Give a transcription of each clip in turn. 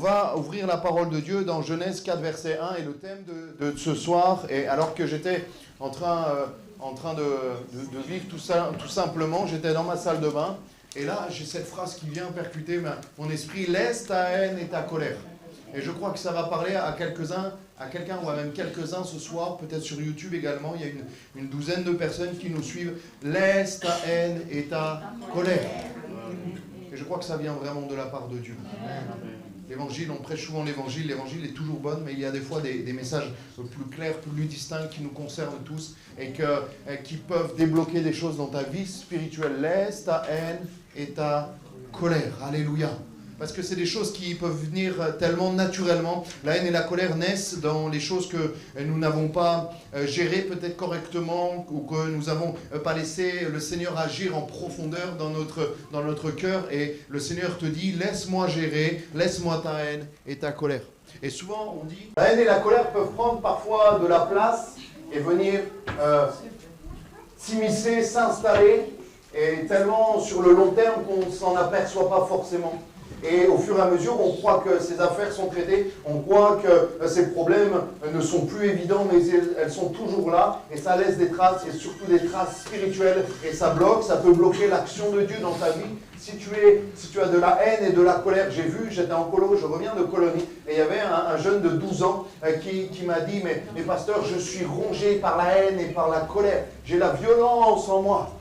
va ouvrir la parole de Dieu dans Genèse 4, verset 1, et le thème de ce soir, et alors que j'étais en train de vivre tout ça, tout simplement, j'étais dans ma salle de bain, et là j'ai cette phrase qui vient percuter mon esprit: laisse ta haine et ta colère. Et je crois que ça va parler à quelqu'un ou à même quelques-uns ce soir, peut-être sur YouTube également. Il y a une douzaine de personnes qui nous suivent. Laisse ta haine et ta colère. Et je crois que ça vient vraiment de la part de Dieu. L'évangile, on prêche souvent l'évangile est toujours bon, mais il y a des fois des messages plus clairs, plus distincts qui nous concernent tous et qui peuvent débloquer des choses dans ta vie spirituelle. Laisse ta haine et ta colère. Alléluia. Parce que c'est des choses qui peuvent venir tellement naturellement. La haine et la colère naissent dans les choses que nous n'avons pas gérées peut-être correctement ou que nous n'avons pas laissé le Seigneur agir en profondeur dans notre cœur. Et le Seigneur te dit: laisse-moi gérer, laisse-moi ta haine et ta colère. Et souvent on dit, la haine et la colère peuvent prendre parfois de la place et venir s'immiscer, s'installer, et tellement sur le long terme qu'on ne s'en aperçoit pas forcément. Et au fur et à mesure, on croit que ces affaires sont traitées, on croit que ces problèmes ne sont plus évidents, mais elles sont toujours là, et ça laisse des traces, et surtout des traces spirituelles, et ça peut bloquer l'action de Dieu dans ta vie. Si tu as de la haine et de la colère, j'étais en colo, je reviens de colonie, et il y avait un jeune de 12 ans qui m'a dit, mais pasteur, je suis rongé par la haine et par la colère, j'ai la violence en moi.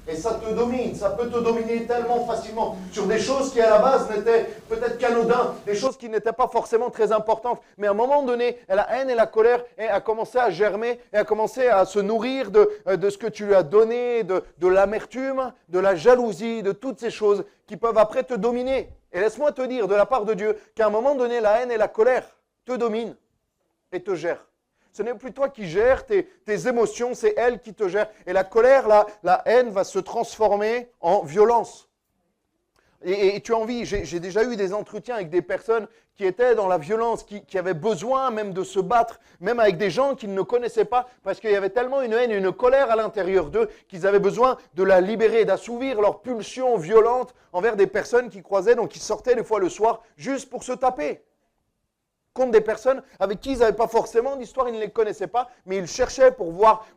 Et ça te domine, ça peut te dominer tellement facilement sur des choses qui à la base n'étaient peut-être qu'anodins, des choses qui n'étaient pas forcément très importantes. Mais à un moment donné, la haine et la colère a commencé à germer et a commencé à se nourrir de ce que tu lui as donné, de l'amertume, de la jalousie, de toutes ces choses qui peuvent après te dominer. Et laisse-moi te dire de la part de Dieu qu'à un moment donné, la haine et la colère te dominent et te gèrent. Ce n'est plus toi qui gères tes émotions, c'est elle qui te gère. Et la colère, la haine va se transformer en violence. Et tu as envie, j'ai déjà eu des entretiens avec des personnes qui étaient dans la violence, qui avaient besoin même de se battre, même avec des gens qu'ils ne connaissaient pas, parce qu'il y avait tellement une haine et une colère à l'intérieur d'eux qu'ils avaient besoin de la libérer, d'assouvir leurs pulsions violentes envers des personnes qu'ils croisaient, donc ils sortaient des fois le soir juste pour se taper. Contre des personnes avec qui ils n'avaient pas forcément d'histoire, ils ne les connaissaient pas, mais ils cherchaient pour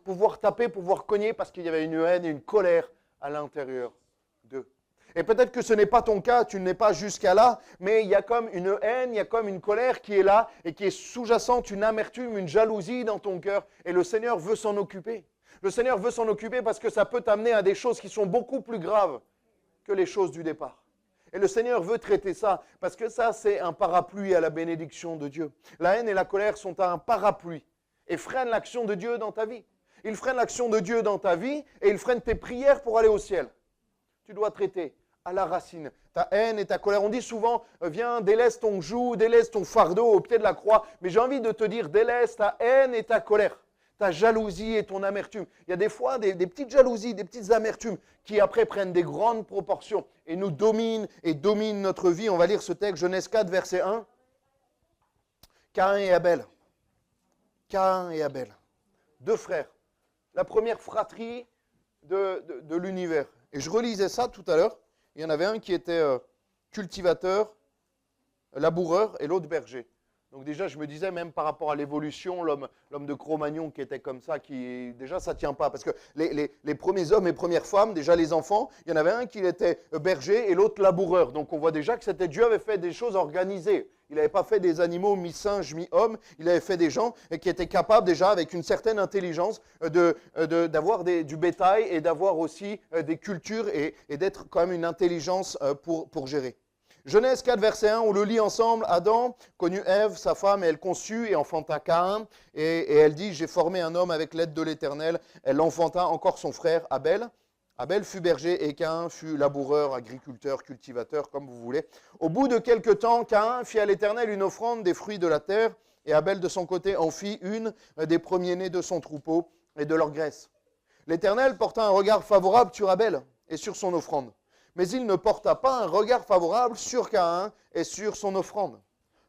pouvoir taper, pour pouvoir cogner, parce qu'il y avait une haine et une colère à l'intérieur d'eux. Et peut-être que ce n'est pas ton cas, tu n'es pas jusqu'à là, mais il y a comme une haine, il y a comme une colère qui est là et qui est sous-jacente, une amertume, une jalousie dans ton cœur, et le Seigneur veut s'en occuper. Le Seigneur veut s'en occuper parce que ça peut t'amener à des choses qui sont beaucoup plus graves que les choses du départ. Et le Seigneur veut traiter ça, parce que ça, c'est un parapluie à la bénédiction de Dieu. La haine et la colère sont un parapluie et freinent l'action de Dieu dans ta vie. Ils freinent l'action de Dieu dans ta vie et ils freinent tes prières pour aller au ciel. Tu dois traiter à la racine ta haine et ta colère. On dit souvent, viens, délaisse ton joug, délaisse ton fardeau au pied de la croix. Mais j'ai envie de te dire, délaisse ta haine et ta colère. Ta jalousie et ton amertume. Il y a des fois des petites jalousies, des petites amertumes qui après prennent des grandes proportions et nous dominent et dominent notre vie. On va lire ce texte, Genèse 4, verset 1. Caïn et Abel. Caïn et Abel. Deux frères. La première fratrie de l'univers. Et je relisais ça tout à l'heure. Il y en avait un qui était cultivateur, laboureur et l'autre berger. Donc déjà, je me disais, même par rapport à l'évolution, l'homme de Cro-Magnon qui était comme ça, déjà, ça ne tient pas. Parce que les premiers hommes et premières femmes, déjà les enfants, il y en avait un qui était berger et l'autre laboureur. Donc on voit déjà que Dieu avait fait des choses organisées. Il n'avait pas fait des animaux mi-singes, mi-hommes. Il avait fait des gens qui étaient capables déjà, avec une certaine intelligence, d'avoir du bétail et d'avoir aussi des cultures et d'être quand même une intelligence pour gérer. Genèse 4, verset 1, on le lit ensemble. Adam connut Ève, sa femme, et elle conçut et enfanta Caïn. Et elle dit, j'ai formé un homme avec l'aide de l'Éternel. Elle enfanta encore son frère Abel. Abel fut berger et Caïn fut laboureur, agriculteur, cultivateur, comme vous voulez. Au bout de quelque temps, Caïn fit à l'Éternel une offrande des fruits de la terre. Et Abel, de son côté, en fit une des premiers-nés de son troupeau et de leur graisse. L'Éternel porta un regard favorable sur Abel et sur son offrande. Mais il ne porta pas un regard favorable sur Caïn et sur son offrande.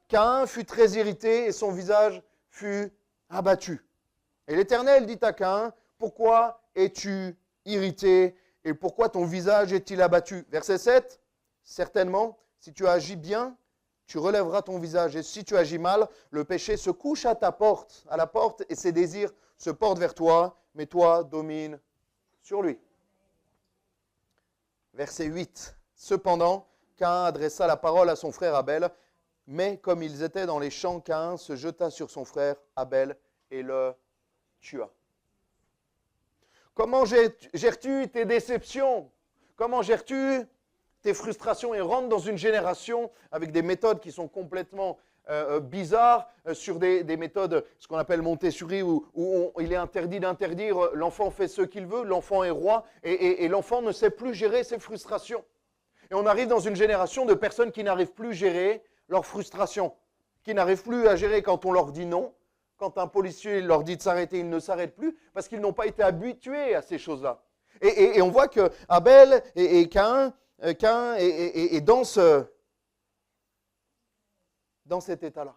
Caïn fut très irrité et son visage fut abattu. Et l'Éternel dit à Caïn, pourquoi es-tu irrité et pourquoi ton visage est-il abattu? Verset 7, certainement, si tu as agi bien, tu relèveras ton visage. Et si tu agis mal, le péché se couche à ta porte, à la porte, et ses désirs se portent vers toi, mais toi domine sur lui. Verset 8. Cependant, Caïn adressa la parole à son frère Abel, mais comme ils étaient dans les champs, Caïn se jeta sur son frère Abel et le tua. Comment gères-tu tes déceptions? Comment gères-tu tes frustrations? Et rentre dans une génération avec des méthodes qui sont complètement bizarres, sur des méthodes, ce qu'on appelle Montessori, où il est interdit d'interdire, l'enfant fait ce qu'il veut, l'enfant est roi, et l'enfant ne sait plus gérer ses frustrations. Et on arrive dans une génération de personnes qui n'arrivent plus à gérer leurs frustrations, qui n'arrivent plus à gérer quand on leur dit non. Quand un policier leur dit de s'arrêter, ils ne s'arrêtent plus parce qu'ils n'ont pas été habitués à ces choses-là. Et on voit que Abel et Caïn est dans cet état-là.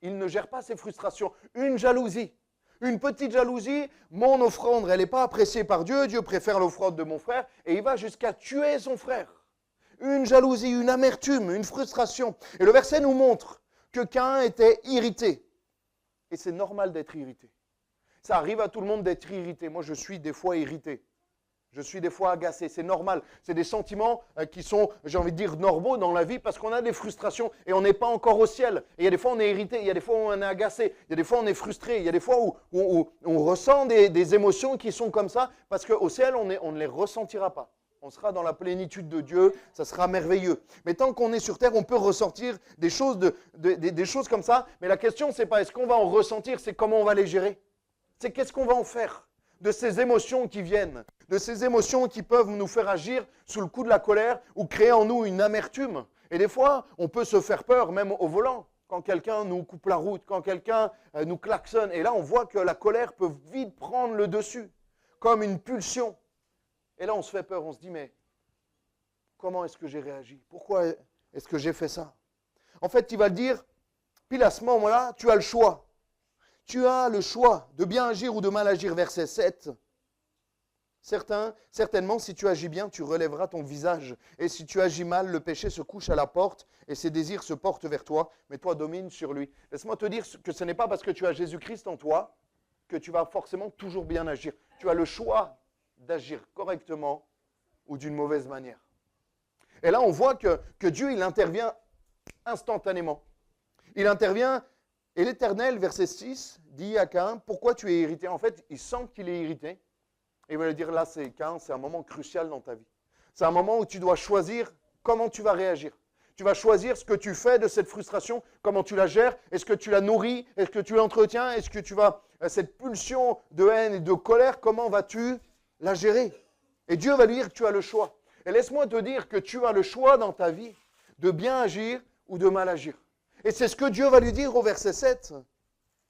Il ne gère pas ses frustrations. Une jalousie, une petite jalousie, mon offrande, elle n'est pas appréciée par Dieu. Dieu préfère l'offrande de mon frère et il va jusqu'à tuer son frère. Une jalousie, une amertume, une frustration. Et le verset nous montre que Caïn était irrité. Et c'est normal d'être irrité. Ça arrive à tout le monde d'être irrité. Moi, je suis des fois irrité. Je suis des fois agacé. C'est normal. C'est des sentiments qui sont, j'ai envie de dire, normaux dans la vie parce qu'on a des frustrations et on n'est pas encore au ciel. Et il y a des fois, on est irrité. Il y a des fois, où on est agacé. Il y a des fois, on est frustré. Il y a des fois où on ressent des émotions qui sont comme ça parce qu'au ciel, on ne les ressentira pas. On sera dans la plénitude de Dieu, ça sera merveilleux. Mais tant qu'on est sur terre, on peut ressentir des choses, des choses comme ça. Mais la question, ce n'est pas est-ce qu'on va en ressentir, c'est comment on va les gérer. C'est qu'est-ce qu'on va en faire de ces émotions qui viennent, de ces émotions qui peuvent nous faire agir sous le coup de la colère ou créer en nous une amertume. Et des fois, on peut se faire peur même au volant. Quand quelqu'un nous coupe la route, quand quelqu'un nous klaxonne. Et là, on voit que la colère peut vite prendre le dessus, comme une pulsion. Et là, on se fait peur, on se dit, mais comment est-ce que j'ai réagi? Pourquoi est-ce que j'ai fait ça? En fait, il va le dire, pile à ce moment-là, tu as le choix. Tu as le choix de bien agir ou de mal agir. Verset 7. Certainement, si tu agis bien, tu relèveras ton visage. Et si tu agis mal, le péché se couche à la porte et ses désirs se portent vers toi, mais toi domine sur lui. Laisse-moi te dire que ce n'est pas parce que tu as Jésus-Christ en toi que tu vas forcément toujours bien agir. Tu as le choix d'agir correctement ou d'une mauvaise manière. Et là, on voit que Dieu, il intervient instantanément. Il intervient, et l'Éternel, verset 6, dit à Caïn, pourquoi tu es irrité? En fait, il sent qu'il est irrité. Et il va lui dire, là, Caïn, c'est un moment crucial dans ta vie. C'est un moment où tu dois choisir comment tu vas réagir. Tu vas choisir ce que tu fais de cette frustration, comment tu la gères, est-ce que tu la nourris, est-ce que tu l'entretiens, est-ce que tu vas, cette pulsion de haine et de colère, comment vas-tu la gérer? Et Dieu va lui dire que tu as le choix. Et laisse-moi te dire que tu as le choix dans ta vie de bien agir ou de mal agir. Et c'est ce que Dieu va lui dire au verset 7.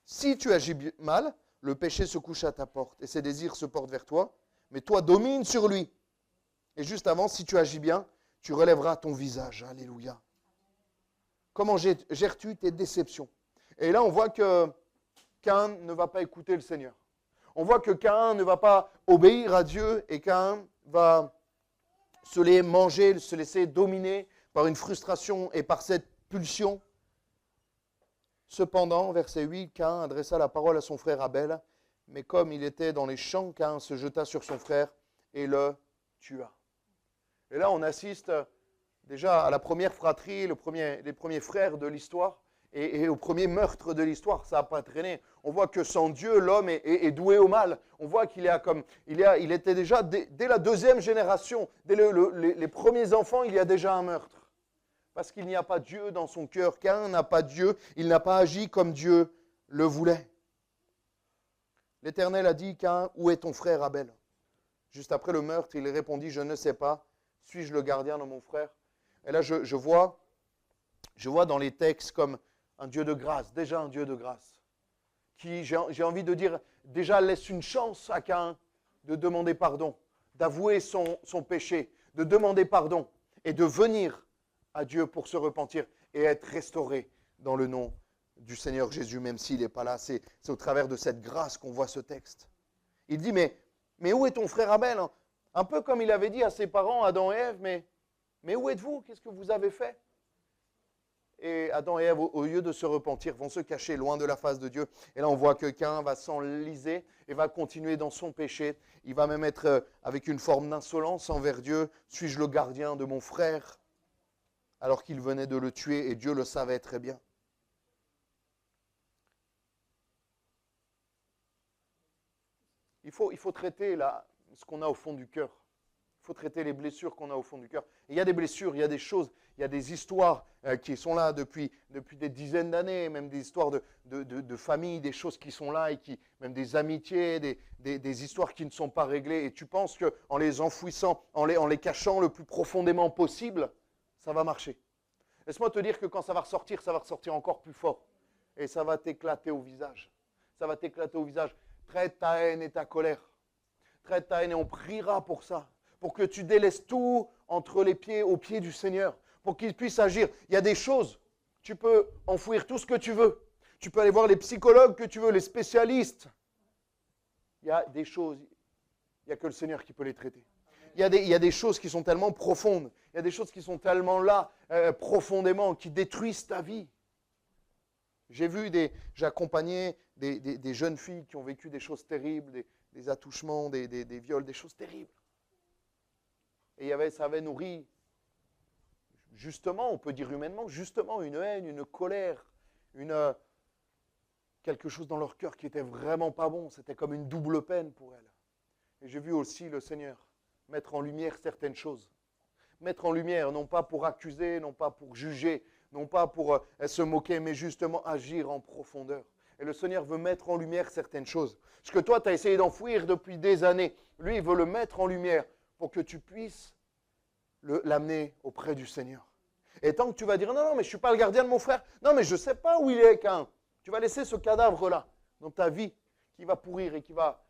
Si tu agis mal, le péché se couche à ta porte et ses désirs se portent vers toi, mais toi domine sur lui. Et juste avant, si tu agis bien, tu relèveras ton visage. Alléluia. Comment gères-tu tes déceptions? Et là, on voit que Caïn ne va pas écouter le Seigneur. On voit que Caïn ne va pas obéir à Dieu et Caïn va se les manger, se laisser dominer par une frustration et par cette pulsion. Cependant, verset 8, Caïn adressa la parole à son frère Abel, mais comme il était dans les champs, Caïn se jeta sur son frère et le tua. Et là, on assiste déjà à la première fratrie, les premiers frères de l'histoire, et au premier meurtre de l'histoire. Ça n'a pas traîné. On voit que sans Dieu, l'homme est doué au mal. On voit qu'il était déjà, dès la deuxième génération, dès les premiers enfants, il y a déjà un meurtre. Parce qu'il n'y a pas Dieu dans son cœur. Caïn n'a pas Dieu, il n'a pas agi comme Dieu le voulait. L'Éternel a dit, Caïn, où est ton frère Abel? Juste après le meurtre, il répondit, je ne sais pas. Suis-je le gardien de mon frère? Et là, je vois dans les textes comme un Dieu de grâce, déjà un Dieu de grâce, qui, j'ai envie de dire, déjà laisse une chance à Caïn de demander pardon, d'avouer son péché, de demander pardon et de venir à Dieu pour se repentir et être restauré dans le nom du Seigneur Jésus, même s'il n'est pas là. C'est au travers de cette grâce qu'on voit ce texte. Il dit, mais où est ton frère Abel? Un peu comme il avait dit à ses parents, Adam et Ève, mais où êtes-vous? Qu'est-ce que vous avez fait? et Adam et Ève, au lieu de se repentir, vont se cacher loin de la face de Dieu. Et là, on voit que Caïn va s'enliser et va continuer dans son péché. Il va même être avec une forme d'insolence envers Dieu. Suis-je le gardien de mon frère? Alors qu'il venait de le tuer et Dieu le savait très bien. Il faut traiter ce qu'on a au fond du cœur. Il faut traiter les blessures qu'on a au fond du cœur. Et il y a des blessures, il y a des choses, il y a des histoires qui sont là depuis des dizaines d'années, même des histoires de famille, des choses qui sont là, et même des amitiés, des histoires qui ne sont pas réglées. Et tu penses qu'en les enfouissant, en les cachant le plus profondément possible, ça va marcher. Laisse-moi te dire que quand ça va ressortir encore plus fort. Et ça va t'éclater au visage. Ça va t'éclater au visage. Traite ta haine et ta colère. Traite ta haine et on priera pour ça. Pour que tu délaisses tout entre les pieds, aux pieds du Seigneur. Pour qu'il puisse agir. Il y a des choses. Tu peux enfouir tout ce que tu veux. Tu peux aller voir les psychologues que tu veux, les spécialistes. Il y a des choses. Il n'y a que le Seigneur qui peut les traiter. Il y a des choses qui sont tellement profondes. Il y a des choses qui sont tellement là, profondément, qui détruisent ta vie. J'ai accompagné des jeunes filles qui ont vécu des choses terribles, des attouchements, des viols, des choses terribles. Et ça avait nourri, justement, on peut dire humainement, justement, une haine, une colère, quelque chose dans leur cœur qui était vraiment pas bon. C'était comme une double peine pour elles. Et j'ai vu aussi le Seigneur mettre en lumière certaines choses. Mettre en lumière, non pas pour accuser, non pas pour juger, non pas pour se moquer, mais justement agir en profondeur. Et le Seigneur veut mettre en lumière certaines choses. Ce que toi, tu as essayé d'enfouir depuis des années, lui, il veut le mettre en lumière pour que tu puisses l'amener auprès du Seigneur. Et tant que tu vas dire, non, mais je ne suis pas le gardien de mon frère, non, mais je ne sais pas où il est, Caïn. Tu vas laisser ce cadavre-là dans ta vie qui va pourrir et qui va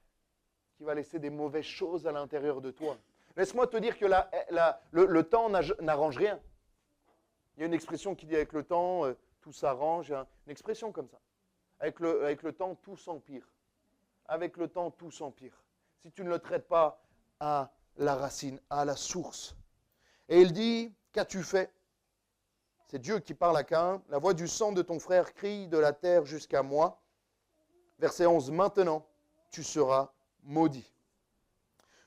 laisser des mauvaises choses à l'intérieur de toi. Laisse-moi te dire que le temps n'arrange rien. Il y a une expression qui dit avec le temps, tout s'arrange. Il y a une expression comme ça. Avec le temps, tout s'empire. Avec le temps, tout s'empire. Si tu ne le traites pas à la racine, à la source. Et il dit, qu'as-tu fait? C'est Dieu qui parle à Caïn. La voix du sang de ton frère crie de la terre jusqu'à moi. Verset 11, maintenant, tu seras maudit.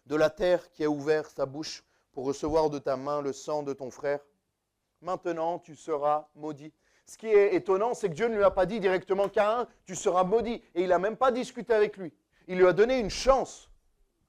De la terre qui a ouvert sa bouche pour recevoir de ta main le sang de ton frère. Maintenant, tu seras maudit. Ce qui est étonnant, c'est que Dieu ne lui a pas dit directement, Caïn, tu seras maudit. Et il n'a même pas discuté avec lui. Il lui a donné une chance.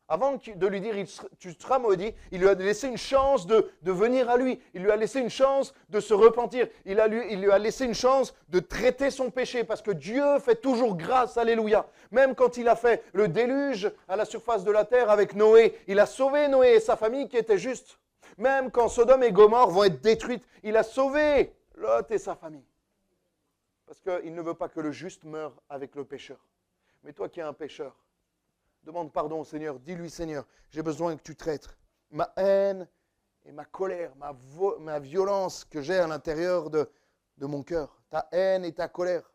Avant de lui dire, tu seras maudit, il lui a laissé une chance de venir à lui. Il lui a laissé une chance de se repentir. Il lui a laissé une chance de traiter son péché. Parce que Dieu fait toujours grâce, alléluia. Même quand il a fait le déluge à la surface de la terre avec Noé, il a sauvé Noé et sa famille qui était juste. Même quand Sodome et Gomorrhe vont être détruites, il a sauvé Lot et sa famille. Parce qu'il ne veut pas que le juste meure avec le pécheur. Mais toi qui es un pécheur, demande pardon au Seigneur. Dis-lui, Seigneur, j'ai besoin que tu traites ma haine et ma colère, ma violence que j'ai à l'intérieur de mon cœur. Ta haine et ta colère.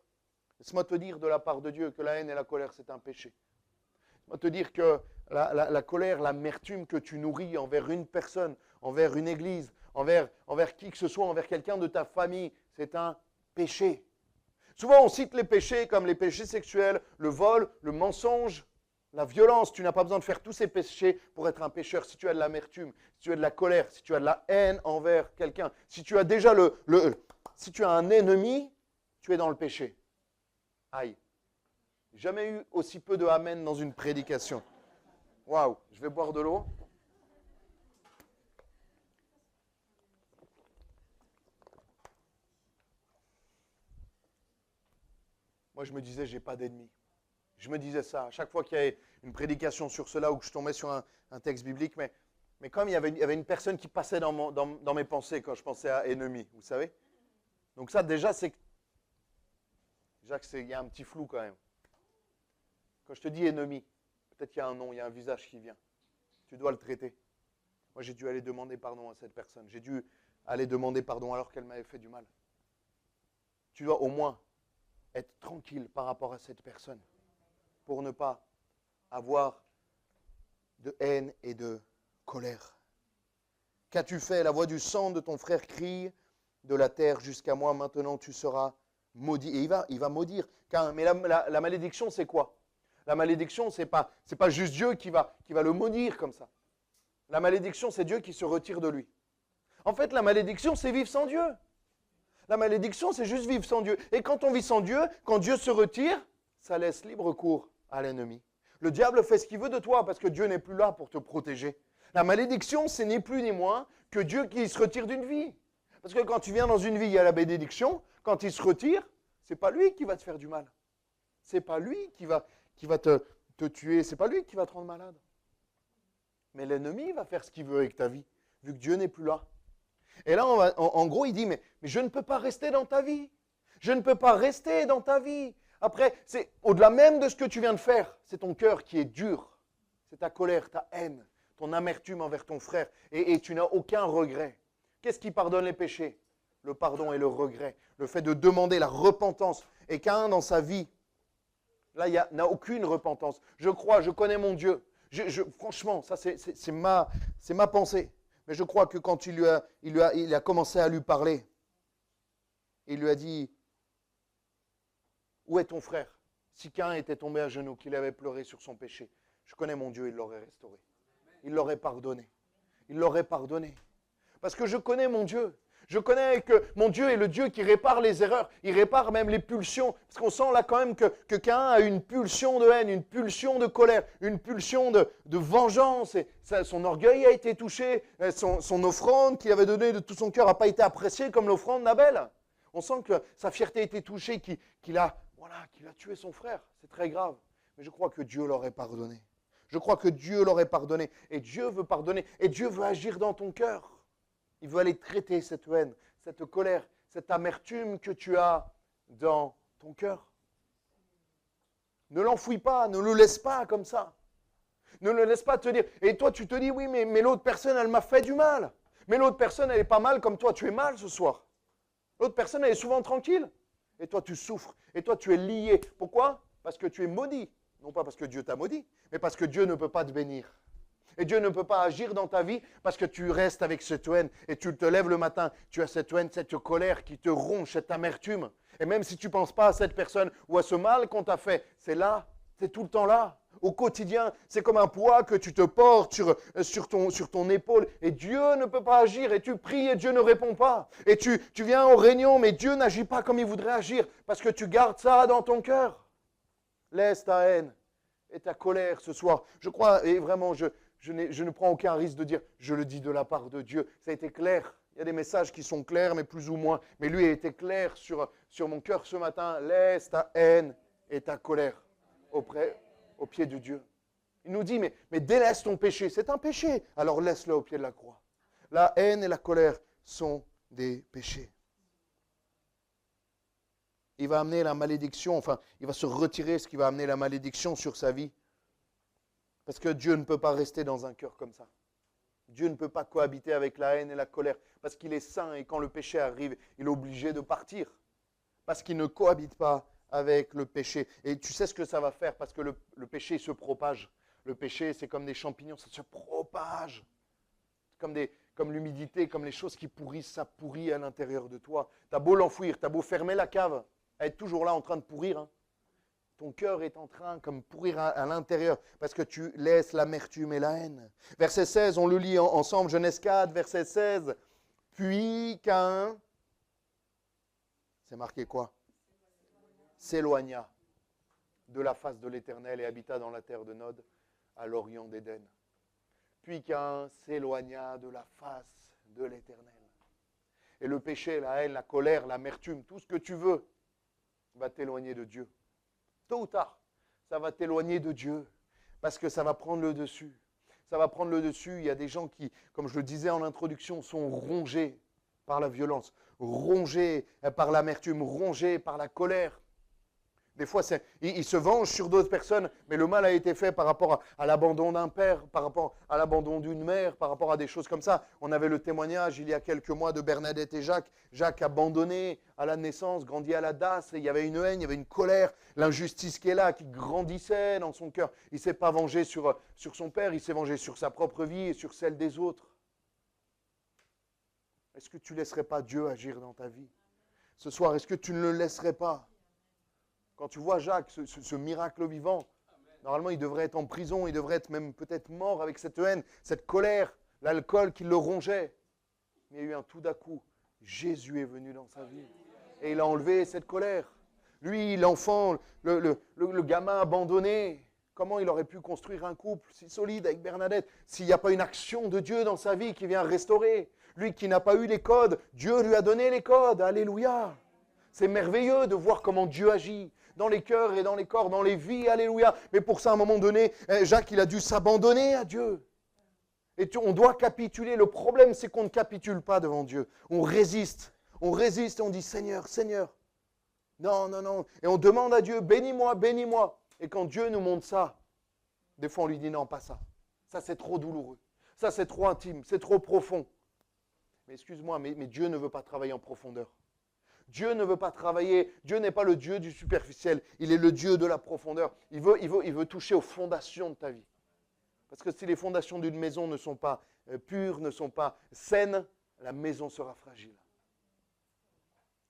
Laisse-moi te dire de la part de Dieu que la haine et la colère, c'est un péché. Laisse-moi te dire que la colère, l'amertume que tu nourris envers une personne, envers une église, envers qui que ce soit, envers quelqu'un de ta famille, c'est un péché. Souvent, on cite les péchés comme les péchés sexuels, le vol, le mensonge, la violence. Tu n'as pas besoin de faire tous ces péchés pour être un pécheur. Si tu as de l'amertume, si tu as de la colère, si tu as de la haine envers quelqu'un, si tu as déjà si tu as un ennemi, tu es dans le péché. Aïe. Jamais eu aussi peu de amen dans une prédication. Waouh, je vais boire de l'eau. Moi, je me disais, j'ai pas d'ennemi. Je me disais ça. À chaque fois qu'il y avait une prédication sur cela ou que je tombais sur un texte biblique, mais comme il y avait une personne qui passait dans mes pensées quand je pensais à ennemi, vous savez. Donc ça, déjà, il y a un petit flou quand même. Quand je te dis ennemi, peut-être qu'il y a un nom, il y a un visage qui vient. Tu dois le traiter. Moi, j'ai dû aller demander pardon à cette personne. J'ai dû aller demander pardon alors qu'elle m'avait fait du mal. Tu dois au moins être tranquille par rapport à cette personne pour ne pas avoir de haine et de colère. Qu'as-tu fait? La voix du sang de ton frère crie de la terre jusqu'à moi, maintenant tu seras maudit. Et il va maudire. Mais la malédiction, c'est quoi? La malédiction, c'est pas juste Dieu qui va le maudire comme ça. La malédiction, c'est Dieu qui se retire de lui. En fait, la malédiction, c'est vivre sans Dieu. La malédiction, c'est juste vivre sans Dieu. Et quand on vit sans Dieu, quand Dieu se retire, ça laisse libre cours à l'ennemi. Le diable fait ce qu'il veut de toi parce que Dieu n'est plus là pour te protéger. La malédiction, c'est ni plus ni moins que Dieu qui se retire d'une vie. Parce que quand tu viens dans une vie, il y a la bénédiction. Quand il se retire, c'est pas lui qui va te faire du mal. C'est pas lui qui va te tuer. C'est pas lui qui va te rendre malade. Mais l'ennemi va faire ce qu'il veut avec ta vie, vu que Dieu n'est plus là. Et là, en gros, il dit, mais je ne peux pas rester dans ta vie. Je ne peux pas rester dans ta vie. Après, c'est au-delà même de ce que tu viens de faire, c'est ton cœur qui est dur. C'est ta colère, ta haine, ton amertume envers ton frère. Et tu n'as aucun regret. Qu'est-ce qui pardonne les péchés? Le pardon et le regret. Le fait de demander la repentance. Et Caïn, dans sa vie, là, il n'a aucune repentance. Je connais mon Dieu. Franchement, ça c'est ma pensée. Mais je crois que quand il a commencé à lui parler, il lui a dit, où est ton frère? Si Caïn était tombé à genoux, qu'il avait pleuré sur son péché, je connais mon Dieu, il l'aurait restauré. Il l'aurait pardonné. Il l'aurait pardonné. Parce que je connais mon Dieu. Je connais que mon Dieu est le Dieu qui répare les erreurs. Il répare même les pulsions. Parce qu'on sent là quand même que Caïn a une pulsion de haine, une pulsion de colère, une pulsion de vengeance. Et son orgueil a été touché. Son offrande qu'il avait donnée de tout son cœur n'a pas été appréciée comme l'offrande d'Abel. On sent que sa fierté a été touchée, qu'il a tué son frère. C'est très grave. Mais je crois que Dieu l'aurait pardonné. Je crois que Dieu l'aurait pardonné. Et Dieu veut pardonner. Et Dieu veut agir dans ton cœur. Il veut aller traiter cette haine, cette colère, cette amertume que tu as dans ton cœur. Ne l'enfouis pas, ne le laisse pas comme ça. Ne le laisse pas te dire. Et toi, tu te dis, oui, mais l'autre personne, elle m'a fait du mal. Mais l'autre personne, elle n'est pas mal comme toi, tu es mal ce soir. L'autre personne, elle est souvent tranquille. Et toi, tu souffres. Et toi, tu es lié. Pourquoi? Parce que tu es maudit. Non pas parce que Dieu t'a maudit, mais parce que Dieu ne peut pas te bénir. Et Dieu ne peut pas agir dans ta vie parce que tu restes avec cette haine. Et tu te lèves le matin, tu as cette haine, cette colère qui te ronge, cette amertume. Et même si tu ne penses pas à cette personne ou à ce mal qu'on t'a fait, c'est là, c'est tout le temps là. Au quotidien, c'est comme un poids que tu te portes sur ton épaule. Et Dieu ne peut pas agir. Et tu pries et Dieu ne répond pas. Et tu viens aux réunions, mais Dieu n'agit pas comme il voudrait agir parce que tu gardes ça dans ton cœur. Laisse ta haine et ta colère ce soir. Je crois, et vraiment, je ne prends aucun risque de dire, je le dis de la part de Dieu. Ça a été clair. Il y a des messages qui sont clairs, mais plus ou moins. Mais lui a été clair sur mon cœur ce matin. Laisse ta haine et ta colère au pied de Dieu. Il nous dit, mais délaisse ton péché. C'est un péché. Alors laisse-le au pied de la croix. La haine et la colère sont des péchés. Il va amener la malédiction, enfin, il va se retirer ce qui va amener la malédiction sur sa vie. Parce que Dieu ne peut pas rester dans un cœur comme ça. Dieu ne peut pas cohabiter avec la haine et la colère. Parce qu'il est saint et quand le péché arrive, il est obligé de partir. Parce qu'il ne cohabite pas avec le péché. Et tu sais ce que ça va faire parce que le péché se propage. Le péché, c'est comme des champignons, ça se propage. Comme l'humidité, comme les choses qui pourrissent, ça pourrit à l'intérieur de toi. Tu as beau l'enfouir, tu as beau fermer la cave, elle est toujours là en train de pourrir. Hein. Ton cœur est en train comme pourrir à l'intérieur parce que tu laisses l'amertume et la haine. Verset 16, on le lit ensemble, Genèse 4, verset 16. Puis Caïn, c'est marqué quoi? S'éloigna de la face de l'Éternel et habita dans la terre de Nod, à l'orient d'Éden. Puis Caïn s'éloigna de la face de l'Éternel. Et le péché, la haine, la colère, l'amertume, tout ce que tu veux, va t'éloigner de Dieu. Tôt ou tard, ça va t'éloigner de Dieu parce que ça va prendre le dessus. Ça va prendre le dessus. Il y a des gens qui, comme je le disais en introduction, sont rongés par la violence, rongés par l'amertume, rongés par la colère. Des fois, ils se vengent sur d'autres personnes, mais le mal a été fait par rapport à l'abandon d'un père, par rapport à l'abandon d'une mère, par rapport à des choses comme ça. On avait le témoignage il y a quelques mois de Bernadette et Jacques. Jacques abandonné à la naissance, grandi à la DAS, et il y avait une haine, il y avait une colère, l'injustice qui est là, qui grandissait dans son cœur. Il ne s'est pas vengé sur son père, il s'est vengé sur sa propre vie et sur celle des autres. Et est-ce que tu ne laisserais pas Dieu agir dans ta vie? Ce soir, est-ce que tu ne le laisserais pas? Quand tu vois Jacques, ce miracle vivant, normalement il devrait être en prison, il devrait être même peut-être mort avec cette haine, cette colère, l'alcool qui le rongeait. Mais il y a eu un tout d'un coup, Jésus est venu dans sa vie et il a enlevé cette colère. Lui, l'enfant, le gamin abandonné, comment il aurait pu construire un couple si solide avec Bernadette s'il n'y a pas une action de Dieu dans sa vie qui vient restaurer? Lui qui n'a pas eu les codes, Dieu lui a donné les codes. Alléluia. C'est merveilleux de voir comment Dieu agit dans les cœurs et dans les corps, dans les vies. Alléluia. Mais pour ça, à un moment donné, Jacques, il a dû s'abandonner à Dieu. Et on doit capituler. Le problème, c'est qu'on ne capitule pas devant Dieu. On résiste et on dit Seigneur, Seigneur. Non, non, non. Et on demande à Dieu, bénis-moi, bénis-moi. Et quand Dieu nous montre ça, des fois on lui dit non, pas ça. Ça, c'est trop douloureux. Ça, c'est trop intime, c'est trop profond. Mais excuse-moi, mais Dieu ne veut pas travailler en profondeur. Dieu ne veut pas travailler. Dieu n'est pas le Dieu du superficiel. Il est le Dieu de la profondeur. Il veut toucher aux fondations de ta vie. Parce que si les fondations d'une maison ne sont pas pures, ne sont pas saines, la maison sera fragile.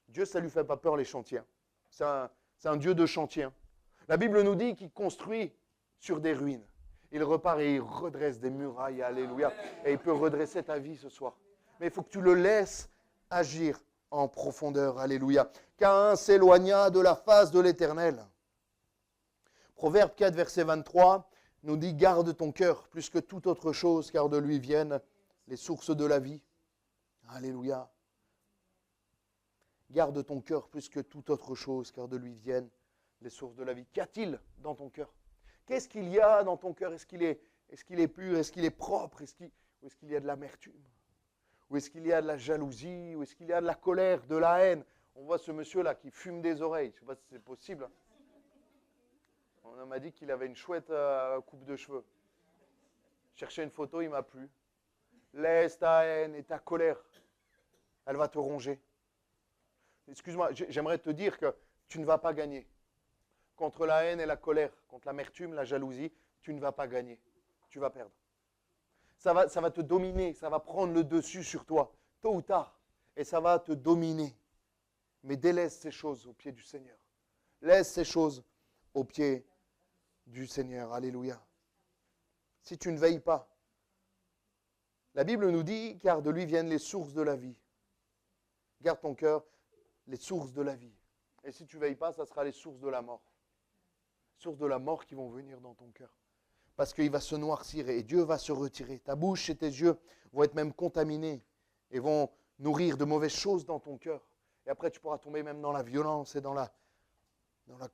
Dieu, ça ne lui fait pas peur les chantiers. C'est un Dieu de chantier. La Bible nous dit qu'il construit sur des ruines. Il repart et il redresse des murailles. Alléluia. Et il peut redresser ta vie ce soir. Mais il faut que tu le laisses agir en profondeur. Alléluia. Caïn s'éloigna de la face de l'Éternel. Proverbe 4, verset 23, nous dit « Garde ton cœur plus que toute autre chose, car de lui viennent les sources de la vie. » Alléluia. Garde ton cœur plus que toute autre chose, car de lui viennent les sources de la vie. Qu'y a-t-il dans ton cœur? Qu'est-ce qu'il y a dans ton cœur? Est-ce qu'il est pur? Est-ce qu'il est propre? Ou est-ce qu'il y a de l'amertume? Ou est-ce qu'il y a de la jalousie? Ou est-ce qu'il y a de la colère, de la haine? On voit ce monsieur-là qui fume des oreilles. Je ne sais pas si c'est possible. On m'a dit qu'il avait une chouette coupe de cheveux. Chercher une photo, il m'a plu. Laisse ta haine et ta colère. Elle va te ronger. Excuse-moi, j'aimerais te dire que tu ne vas pas gagner. Contre la haine et la colère, contre l'amertume, la jalousie, tu ne vas pas gagner. Tu vas perdre. Ça va te dominer, ça va prendre le dessus sur toi, tôt ou tard. Et ça va te dominer. Mais délaisse ces choses au pied du Seigneur. Laisse ces choses au pied du Seigneur. Alléluia. Si tu ne veilles pas, la Bible nous dit, car de lui viennent les sources de la vie. Garde ton cœur, les sources de la vie. Et si tu ne veilles pas, ça sera les sources de la mort. Sources de la mort qui vont venir dans ton cœur. Parce qu'il va se noircir et Dieu va se retirer. Ta bouche et tes yeux vont être même contaminés et vont nourrir de mauvaises choses dans ton cœur. Et après, tu pourras tomber même dans la violence et dans la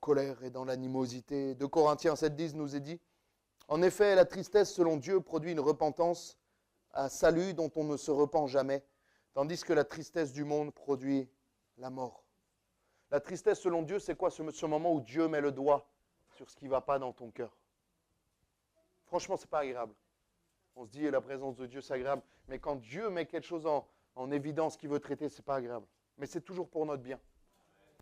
colère et dans l'animosité. 2 Corinthiens 7,10 nous est dit, « En effet, la tristesse selon Dieu produit une repentance à salut dont on ne se repent jamais, tandis que la tristesse du monde produit la mort. » La tristesse selon Dieu, c'est quoi? Ce moment où Dieu met le doigt sur ce qui ne va pas dans ton cœur. Franchement, ce n'est pas agréable. On se dit, la présence de Dieu, c'est agréable. Mais quand Dieu met quelque chose en évidence qu'il veut traiter, ce n'est pas agréable. Mais c'est toujours pour notre bien.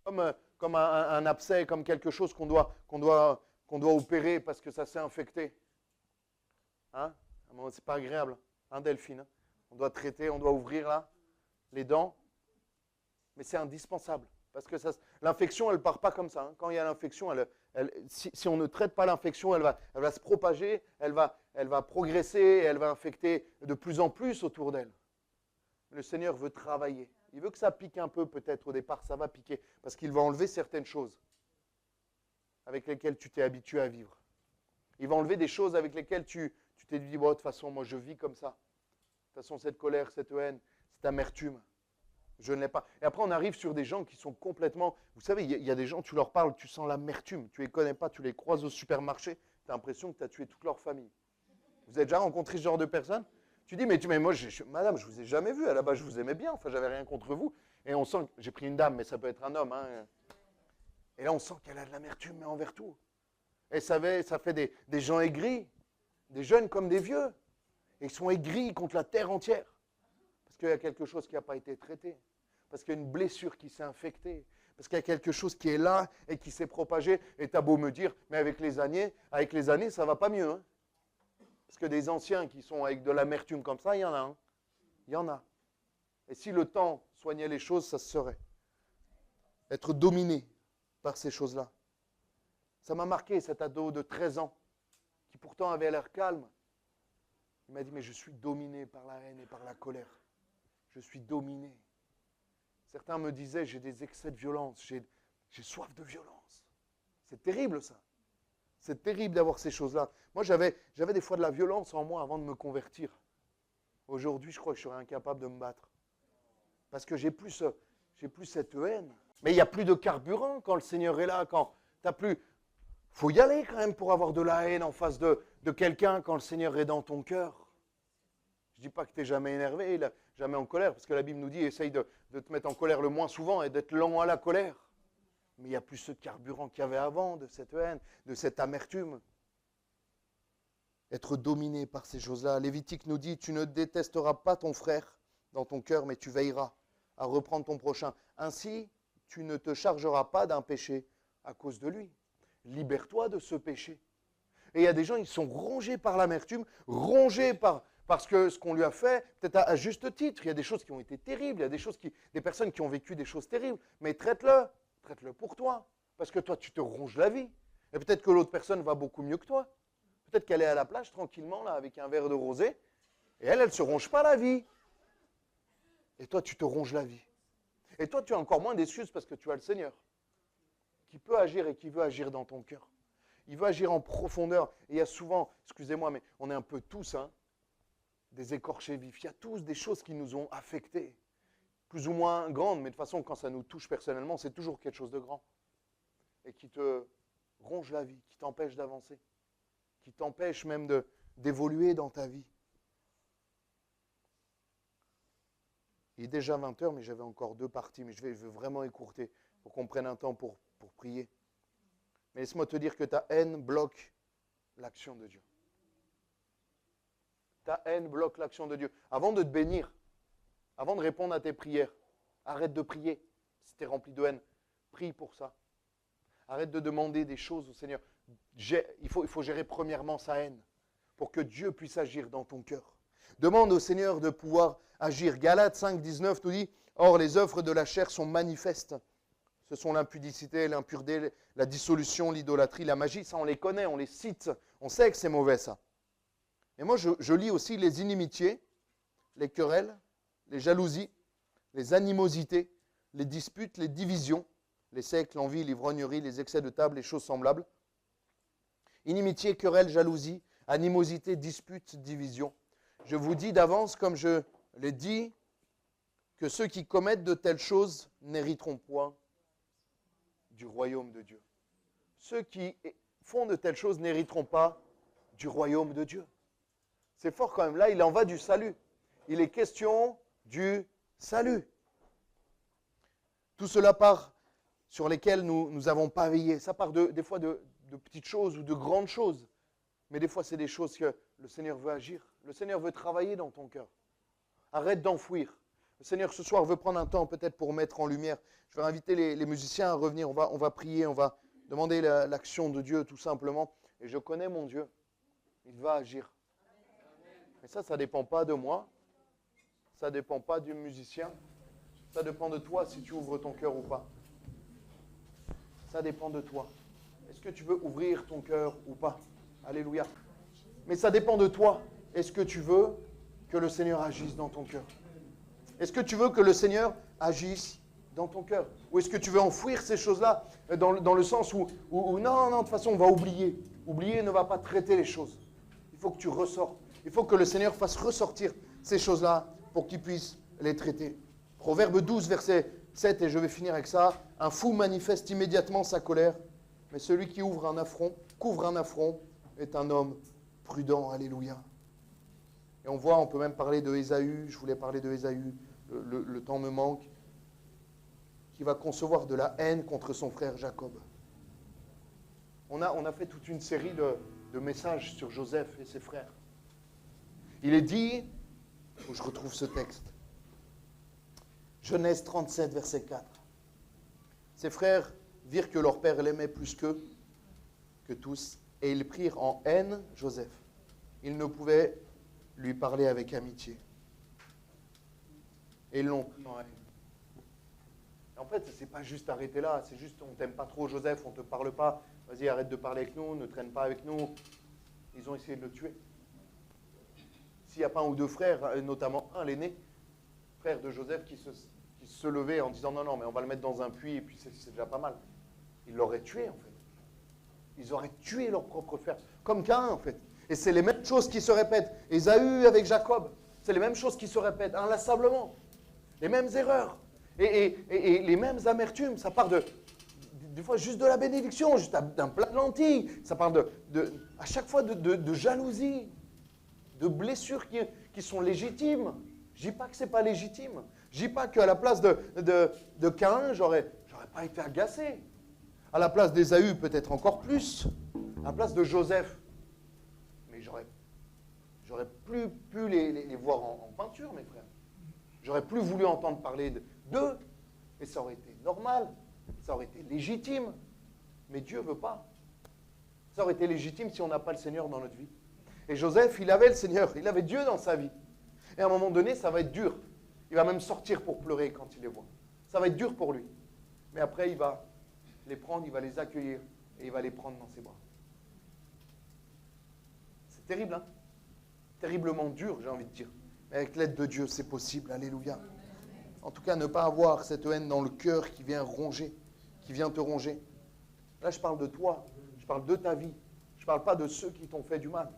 Comme un abcès, comme quelque chose qu'on doit opérer parce que ça s'est infecté. Hein? C'est pas agréable. Hein, Delphine? On doit traiter, on doit ouvrir là, les dents. Mais c'est indispensable. Parce que l'infection, elle ne part pas comme ça. Hein. Quand il y a l'infection, si on ne traite pas l'infection, elle va se propager, elle va progresser, et elle va infecter de plus en plus autour d'elle. Le Seigneur veut travailler. Il veut que ça pique un peu peut-être au départ, ça va piquer. Parce qu'il va enlever certaines choses avec lesquelles tu t'es habitué à vivre. Il va enlever des choses avec lesquelles tu t'es dit, bon, de toute façon, moi je vis comme ça. De toute façon, cette colère, cette haine, cette amertume. Je ne l'ai pas. Et après, on arrive sur des gens qui sont complètement... Vous savez, il y a des gens, tu leur parles, tu sens l'amertume. Tu ne les connais pas, tu les croises au supermarché, tu as l'impression que tu as tué toute leur famille. Vous avez déjà rencontré ce genre de personnes? Tu dis, mais moi, madame, je ne vous ai jamais vu. À la base, je vous aimais bien. Enfin, j'avais rien contre vous. Et on sent... J'ai pris une dame, mais ça peut être un homme. Hein. Et là, on sent qu'elle a de l'amertume, mais envers tout. Et ça fait des gens aigris, des jeunes comme des vieux. Et ils sont aigris contre la terre entière. Parce qu'il y a quelque chose qui n'a pas été traité. Parce qu'il y a une blessure qui s'est infectée. Parce qu'il y a quelque chose qui est là et qui s'est propagé. Et tu as beau me dire, mais avec les années, ça ne va pas mieux. Hein. Parce que des anciens qui sont avec de l'amertume comme ça, il y en a. Hein. Il y en a. Et si le temps soignait les choses, ça se serait. Être dominé par ces choses-là. Ça m'a marqué, cet ado de 13 ans, qui pourtant avait l'air calme. Il m'a dit, mais je suis dominé par la haine et par la colère. Je suis dominé. Certains me disaient, j'ai des excès de violence, j'ai soif de violence. C'est terrible ça. C'est terrible d'avoir ces choses-là. Moi, j'avais des fois de la violence en moi avant de me convertir. Aujourd'hui, je crois que je serais incapable de me battre. Parce que j'ai plus cette haine. Mais il n'y a plus de carburant quand le Seigneur est là, quand tu n'as plus... Il faut y aller quand même pour avoir de la haine en face de quelqu'un quand le Seigneur est dans ton cœur. Je ne dis pas que tu n'es jamais énervé, jamais en colère, parce que la Bible nous dit, essaye de te mettre en colère le moins souvent et d'être lent à la colère. Mais il n'y a plus ce carburant qu'il y avait avant, de cette haine, de cette amertume. Être dominé par ces choses-là. Lévitique nous dit, tu ne détesteras pas ton frère dans ton cœur, mais tu veilleras à reprendre ton prochain. Ainsi, tu ne te chargeras pas d'un péché à cause de lui. Libère-toi de ce péché. Et il y a des gens, ils sont rongés par l'amertume, rongés parce que ce qu'on lui a fait, peut-être à juste titre. Il y a des choses qui ont été terribles, il y a des personnes qui ont vécu des choses terribles, mais traite-le pour toi. Parce que toi, tu te ronges la vie. Et peut-être que l'autre personne va beaucoup mieux que toi. Peut-être qu'elle est à la plage tranquillement, là, avec un verre de rosé, et elle ne se ronge pas la vie. Et toi, tu te ronges la vie. Et toi, tu as encore moins d'excuses parce que tu as le Seigneur qui peut agir et qui veut agir dans ton cœur. Il veut agir en profondeur. Et il y a souvent, excusez-moi, mais on est un peu tous des écorchés vifs. Il y a tous des choses qui nous ont affectés, plus ou moins grandes, mais de toute façon, quand ça nous touche personnellement, c'est toujours quelque chose de grand. Et qui te ronge la vie, qui t'empêche d'avancer, qui t'empêche même d'évoluer dans ta vie. Il est déjà 20h, mais j'avais encore 2 parties, mais je vais vraiment écourter pour qu'on prenne un temps pour prier. Mais laisse-moi te dire que ta haine bloque l'action de Dieu. Ta haine bloque l'action de Dieu. Avant de te bénir, avant de répondre à tes prières, arrête de prier si tu es rempli de haine. Prie pour ça. Arrête de demander des choses au Seigneur. Il faut gérer premièrement sa haine pour que Dieu puisse agir dans ton cœur. Demande au Seigneur de pouvoir agir. Galates 5, 19 nous dit, « Or les œuvres de la chair sont manifestes. Ce sont l'impudicité, l'impureté, la dissolution, l'idolâtrie, la magie. » Ça, on les connaît, on les cite. On sait que c'est mauvais, ça. Et moi, je lis aussi les inimitiés, les querelles, les jalousies, les animosités, les disputes, les divisions, les sectes, l'envie, l'ivrognerie, les excès de table, les choses semblables. Inimitié, querelle, jalousie, animosité, dispute, division. Je vous dis d'avance, comme je l'ai dit, que ceux qui commettent de telles choses n'hériteront point du royaume de Dieu. Ceux qui font de telles choses n'hériteront pas du royaume de Dieu. C'est fort quand même. Là, il en va du salut. Il est question du salut. Tout cela part sur lesquels nous n'avons pas veillé. Ça part des fois de petites choses ou de grandes choses. Mais des fois, c'est des choses que le Seigneur veut agir. Le Seigneur veut travailler dans ton cœur. Arrête d'enfouir. Le Seigneur, ce soir, veut prendre un temps peut-être pour mettre en lumière. Je vais inviter les musiciens à revenir. On va prier, on va demander l'action de Dieu, tout simplement. Et je connais mon Dieu. Il va agir. Mais ça ne dépend pas de moi. Ça ne dépend pas du musicien. Ça dépend de toi si tu ouvres ton cœur ou pas. Ça dépend de toi. Est-ce que tu veux ouvrir ton cœur ou pas? Alléluia. Mais ça dépend de toi. Est-ce que tu veux que le Seigneur agisse dans ton cœur? Est-ce que tu veux que le Seigneur agisse dans ton cœur? Ou est-ce que tu veux enfouir ces choses-là dans le sens où non, de toute façon, on va oublier. Oublier ne va pas traiter les choses. Il faut que tu ressortes. Il faut que le Seigneur fasse ressortir ces choses-là pour qu'il puisse les traiter. Proverbe 12, verset 7, et je vais finir avec ça. Un fou manifeste immédiatement sa colère, mais celui qui couvre un affront, est un homme prudent. Alléluia. Et on peut même parler de Ésaü. Je voulais parler de Ésaü. Le temps me manque. Qui va concevoir de la haine contre son frère Jacob. On a fait toute une série de messages sur Joseph et ses frères. Il est dit, où je retrouve ce texte, Genèse 37, verset 4. Ses frères virent que leur père l'aimait plus qu'eux, que tous, et ils prirent en haine Joseph. Ils ne pouvaient lui parler avec amitié. et ils l'ont pris en haine. En fait, c'est pas juste arrêter là, c'est juste on t'aime pas trop Joseph, on te parle pas, vas-y arrête de parler avec nous, ne traîne pas avec nous. Ils ont essayé de le tuer. S'il n'y a pas un ou deux frères, notamment un, l'aîné, frère de Joseph, qui se levait en disant non, mais on va le mettre dans un puits et puis c'est déjà pas mal. Ils l'auraient tué en fait. Ils auraient tué leur propre frère, comme Caïn en fait. Et c'est les mêmes choses qui se répètent. Ésaü avec Jacob, c'est les mêmes choses qui se répètent inlassablement. Les mêmes erreurs. Et les mêmes amertumes. Ça part des fois juste de la bénédiction, juste d'un plat de lentilles. Ça parle à chaque fois de jalousie, de blessures qui sont légitimes. Je ne dis pas que ce n'est pas légitime. Je ne dis pas qu'à la place de Caïn, j'aurais pas été agacé. À la place d'Ésaü, peut-être encore plus. À la place de Joseph. Mais j'aurais plus pu les voir en peinture, mes frères. J'aurais plus voulu entendre parler d'eux. Et ça aurait été normal. Ça aurait été légitime. Mais Dieu ne veut pas. Ça aurait été légitime si on n'a pas le Seigneur dans notre vie. Et Joseph, il avait le Seigneur. Il avait Dieu dans sa vie. Et à un moment donné, ça va être dur. Il va même sortir pour pleurer quand il les voit. Ça va être dur pour lui. Mais après, il va les prendre, il va les accueillir et il va les prendre dans ses bras. C'est terrible, hein? Terriblement dur, j'ai envie de dire. Mais avec l'aide de Dieu, c'est possible. Alléluia. En tout cas, ne pas avoir cette haine dans le cœur qui vient ronger, qui vient te ronger. Là, je parle de toi. Je parle de ta vie. Je ne parle pas de ceux qui t'ont fait du mal.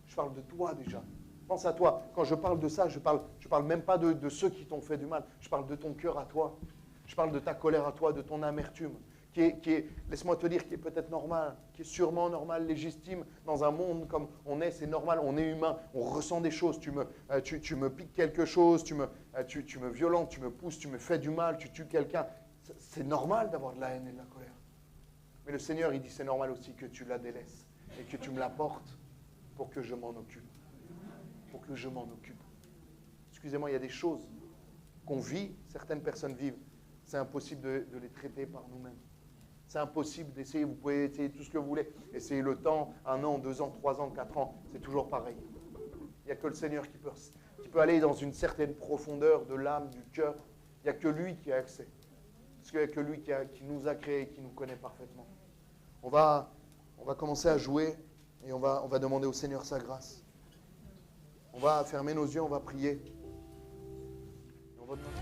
Je parle de toi déjà. Pense à toi. Quand je parle de ça, je parle même pas de ceux qui t'ont fait du mal. Je parle de ton cœur à toi. Je parle de ta colère à toi, de ton amertume, qui est laisse-moi te dire, qui est peut-être normal, qui est sûrement normal, légitime. Dans un monde comme on est, c'est normal, on est humain, on ressent des choses. Tu me piques quelque chose, tu me violentes, tu me pousses, tu me fais du mal, tu tues quelqu'un. C'est normal d'avoir de la haine et de la colère. Mais le Seigneur, il dit, c'est normal aussi que tu la délaisses et que tu me l'apportes pour que je m'en occupe. Pour que je m'en occupe. Excusez-moi, il y a des choses qu'on vit, certaines personnes vivent. C'est impossible de les traiter par nous-mêmes. C'est impossible d'essayer, vous pouvez essayer tout ce que vous voulez. Essayez le temps, 1 an, 2 ans, 3 ans, 4 ans, c'est toujours pareil. Il n'y a que le Seigneur qui peut aller dans une certaine profondeur de l'âme, du cœur. Il n'y a que lui qui a accès. Parce qu'il n'y a que lui qui nous a créés, qui nous connaît parfaitement. On va commencer à jouer et on va demander au Seigneur sa grâce. On va fermer nos yeux, on va prier. On va demander.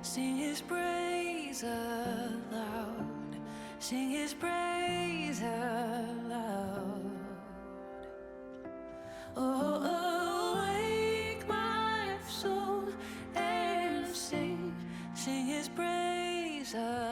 Sing his praise aloud. Sing his praise aloud. Oh, awake my soul and sing his praise aloud.